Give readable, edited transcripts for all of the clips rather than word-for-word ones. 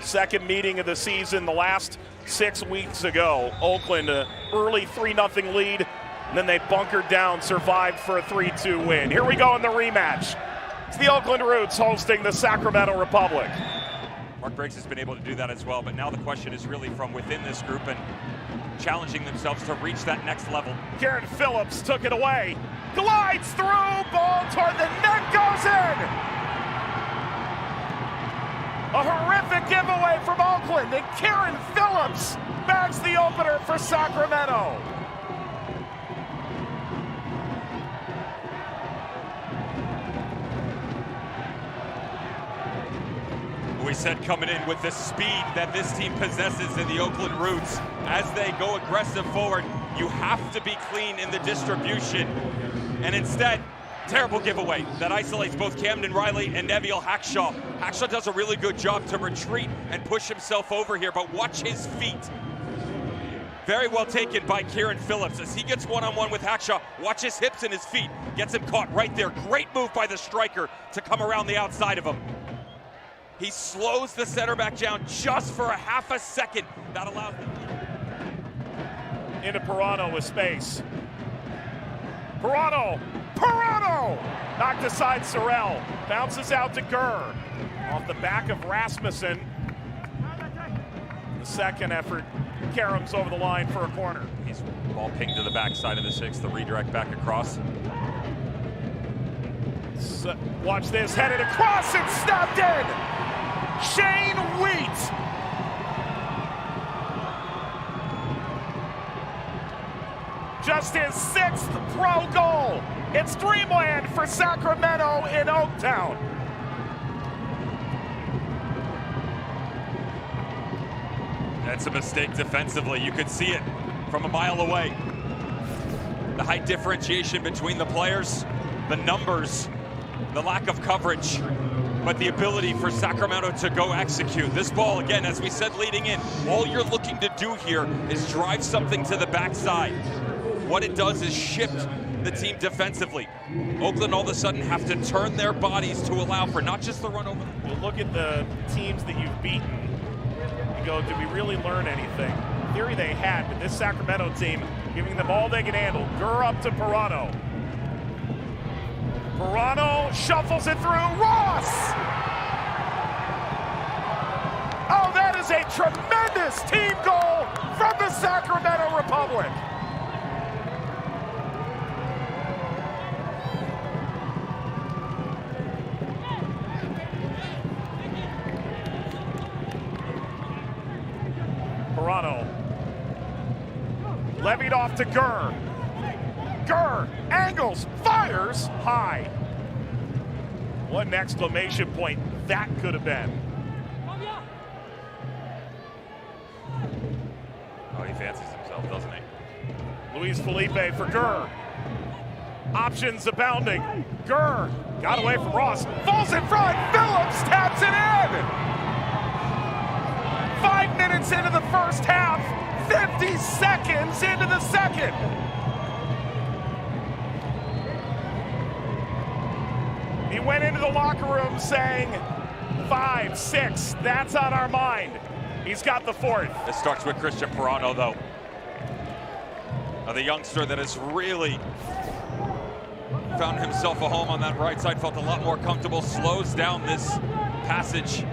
second meeting of the season the last 6 weeks ago. Oakland, early 3-0 lead, and then they bunkered down, survived for a 3-2 win. Here we go in the rematch. It's the Oakland Roots hosting the Sacramento Republic. Mark Briggs has been able to do that as well, but now the question is really from within this group and challenging themselves to reach that next level. Kieran Phillips took it away, glides through, ball toward the net, goes in! A horrific giveaway from Oakland, and Kieran Phillips bags the opener for Sacramento. We said coming in with the speed that this team possesses in the Oakland Roots, as they go aggressive forward, you have to be clean in the distribution. And instead, terrible giveaway that isolates both Camden Riley and Neville Hackshaw. Hackshaw does a really good job to retreat and push himself over here, but watch his feet. Very well taken by Kieran Phillips as he gets one-on-one with Hackshaw. Watch his hips and his feet. Gets him caught right there. Great move by the striker to come around the outside of him. He slows the center back down just for a half a second. That allows him. Into Parano with space. Parano! Knocked aside Sorrell. Bounces out to Gurr. Off the back of Rasmussen. The second effort caroms over the line for a corner. He's ball pinged to the backside of the six, the redirect back across. So, watch this, headed across and snapped in! Shane Wiedt! Just his 6th pro goal. It's dreamland for Sacramento in Oaktown. That's a mistake defensively. You could see it from a mile away. The height differentiation between the players, the numbers, the lack of coverage, but the ability for Sacramento to go execute. This ball, again, as we said leading in, all you're looking to do here is drive something to the backside. What it does is shift the team defensively. Oakland all of a sudden have to turn their bodies to allow for not just the run over. You look at the teams that you've beaten, you go, did we really learn anything? In theory they had, but this Sacramento team giving them all they can handle. Gurr up to Parano. Parano shuffles it through, Ross! Oh, that is a tremendous team goal from the Sacramento Republic. Parano levied off to Gurr. Gurr angles, fires high. What an exclamation point that could have been. Oh, he fancies himself, doesn't he? Luis Felipe for Gurr. Options abounding. Gurr got away from Ross. Falls in front. Phillips taps it in. 5 minutes into the first half. 50 seconds into the second. He went into the locker room saying, 5, 6, that's on our mind. He's got the 4th. This starts with Cristian Parano, though. The youngster that has really found himself a home on that right side, felt a lot more comfortable, slows down this passage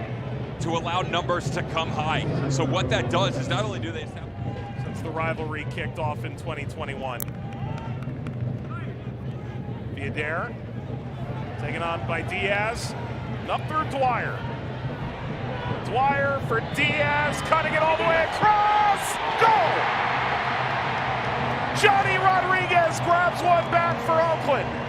to allow numbers to come high. So what that does is not only do they establish... Since the rivalry kicked off in 2021. Wiedt. Taken on by Diaz, and up through Dwyer. Dwyer for Diaz, cutting it all the way across, goal! Johnny Rodrigues grabs one back for Oakland.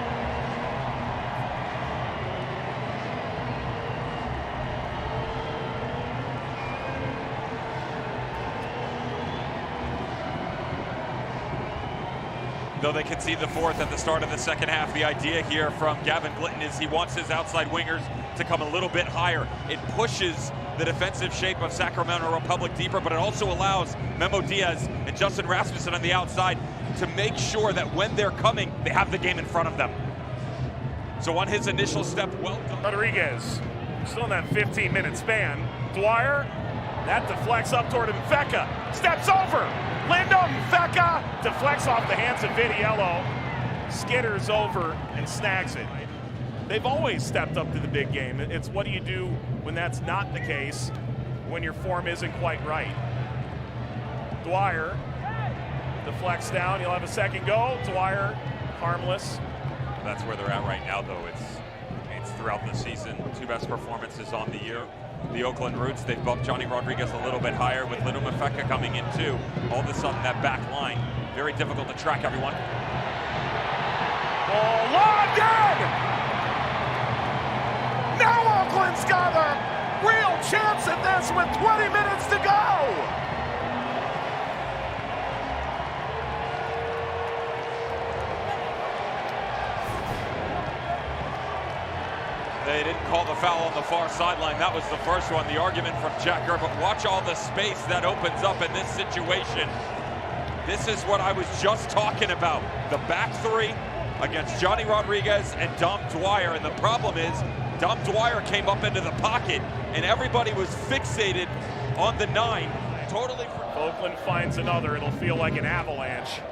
Though they concede the 4th at the start of the second half, the idea here from Gavin Glitton is he wants his outside wingers to come a little bit higher. It pushes the defensive shape of Sacramento Republic deeper, but it also allows Memo Diaz and Justin Rasmussen on the outside to make sure that when they're coming, they have the game in front of them. So on his initial step, well done. Rodrigues, still in that 15-minute span. Dwyer That deflects up toward Mfeka. Steps over. Lindo, Mfeka deflects off the hands of Vitiello. Skitters over and snags it. They've always stepped up to the big game. It's what do you do when that's not the case, when your form isn't quite right. Dwyer deflects down. He'll have a second go. Dwyer, harmless. That's where they're at right now, though. It's throughout the season. Two best performances on the year. The Oakland Roots, they've bumped Johnny Rodrigues a little bit higher with Lindo Mfeka coming in too. All of a sudden, that back line, very difficult to track everyone. Oh, logged in! Now Oakland's got a real chance at this with 20 minutes to go! They didn't call the foul on the far sideline. That was the first one, the argument from Jack Gurr. But watch all the space that opens up in this situation. This is what I was just talking about. The back three against Johnny Rodrigues and Dom Dwyer. And the problem is, Dom Dwyer came up into the pocket, and everybody was fixated on the 9. Totally. Oakland finds another. It'll feel like an avalanche.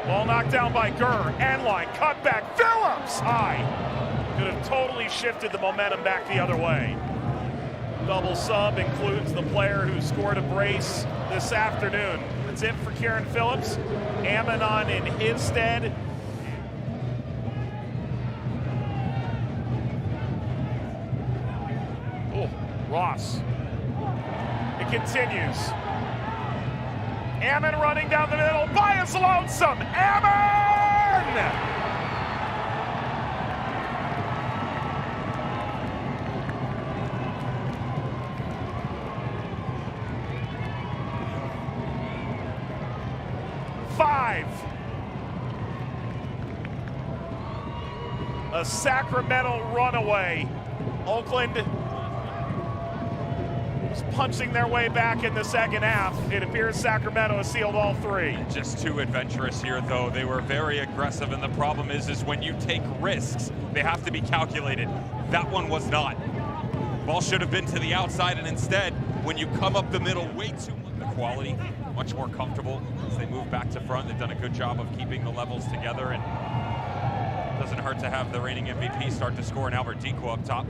Ball knocked down by Gurr. End line, cut back. Phillips high. Could have totally shifted the momentum back the other way. Double sub includes the player who scored a brace this afternoon. That's it for Kieran Phillips. Amann on in his stead. Oh, Ross. It continues. Amann running down the middle. Bias lonesome. Amann! A Sacramento runaway. Oakland was punching their way back in the second half. It appears Sacramento has sealed all 3. Just too adventurous here, though. They were very aggressive, and the problem is when you take risks, they have to be calculated. That one was not. Ball should have been to the outside, and instead, when you come up the middle way too much, the quality, much more comfortable as they move back to front. They've done a good job of keeping the levels together, and doesn't hurt to have the reigning MVP start to score, and Albert Deco up top.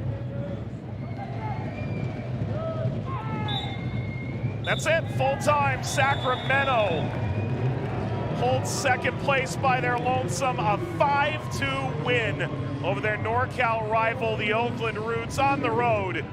That's it, full time. Sacramento holds second place by their lonesome, a 5-2 win over their NorCal rival, the Oakland Roots, on the road